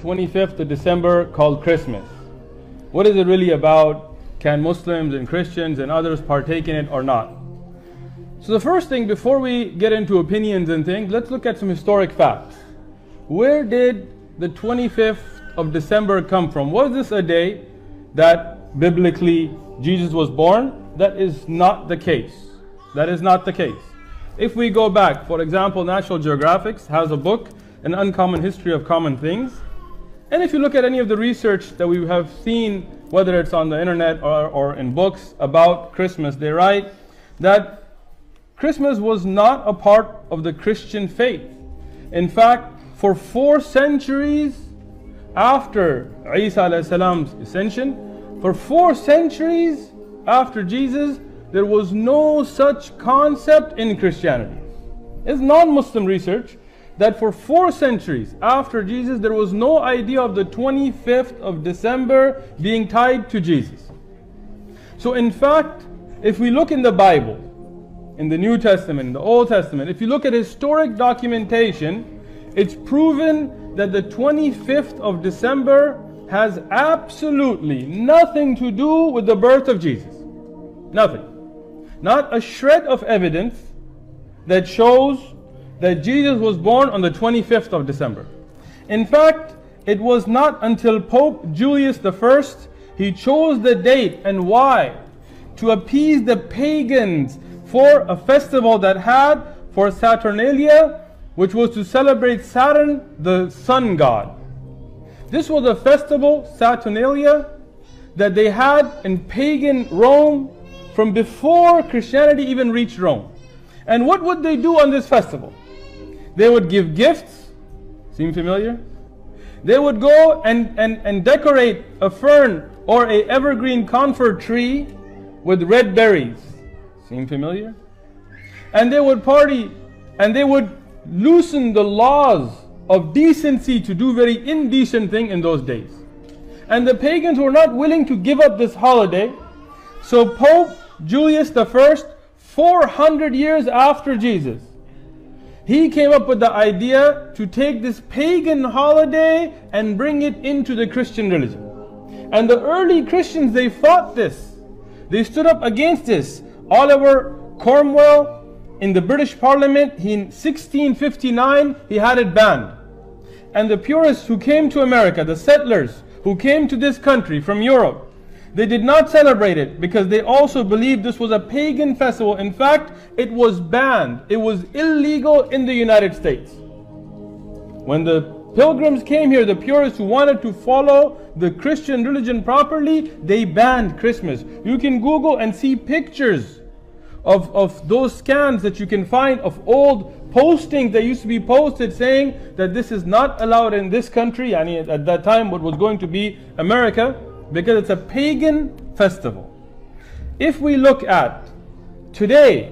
25th of December called Christmas? What is it really about? Can Muslims and Christians and others partake in it or not? So the first thing, before we get into opinions and things, let's look at some historic facts. Where did the 25th of December come from? Was this a day that biblically Jesus was born? That is not the case. That is not the case. If we go back, for example, National Geographic has a book, An Uncommon History of Common Things. And if you look at any of the research that we have seen, whether it's on the internet or in books about Christmas, they write that Christmas was not a part of the Christian faith. In fact, for 4 centuries after Isa alayhi salam's ascension, for 4 centuries after Jesus, there was no such concept in Christianity. It's non-Muslim research that for 4 centuries after Jesus, there was no idea of the 25th of December being tied to Jesus. So in fact, if we look in the Bible, in the New Testament, in the Old Testament, if you look at historic documentation, it's proven that the 25th of December has absolutely nothing to do with the birth of Jesus. Nothing. Not a shred of evidence that shows that Jesus was born on the 25th of December. In fact, it was not until Pope Julius I, he chose the date. And why? To appease the pagans for a festival that had for Saturnalia, which was to celebrate Saturn, the sun god. This was a festival, Saturnalia, that they had in pagan Rome from before Christianity even reached Rome. And what would they do on this festival? They would give gifts. Seem familiar? They would go and decorate a fern or a evergreen conifer tree with red berries. Seem familiar? And they would party and they would loosen the laws of decency to do very indecent things in those days. And the pagans were not willing to give up this holiday. So Pope Julius I, 400 years after Jesus, he came up with the idea to take this pagan holiday and bring it into the Christian religion. And the early Christians, they fought this. They stood up against this. Oliver Cromwell in the British Parliament, in 1659, he had it banned. And the purists who came to America, the settlers who came to this country from Europe, they did not celebrate it because they also believed this was a pagan festival. In fact, it was banned. It was illegal in the United States. When the pilgrims came here, the purists who wanted to follow the Christian religion properly, they banned Christmas. You can Google and see pictures of those scans that you can find of old postings that used to be posted saying that this is not allowed in this country, and at that time what was going to be America, because it's a pagan festival. If we look at today,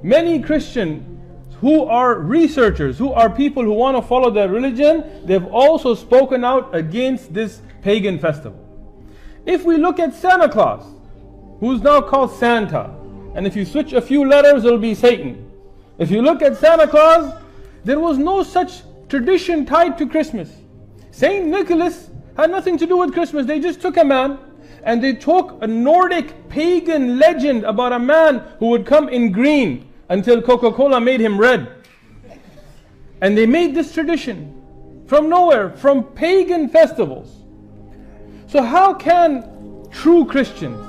many Christians who are researchers, who are people who want to follow their religion, they've also spoken out against this pagan festival. If we look at Santa Claus, who's now called Santa, and if you switch a few letters, it'll be Satan. If you look at Santa Claus, there was no such tradition tied to Christmas. Saint Nicholas had nothing to do with Christmas. They just took a man and they took a Nordic pagan legend about a man who would come in green until Coca-Cola made him red. And they made this tradition from nowhere, from pagan festivals. So how can true Christians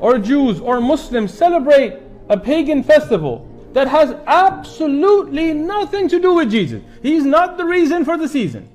or Jews or Muslims celebrate a pagan festival that has absolutely nothing to do with Jesus? He's not the reason for the season.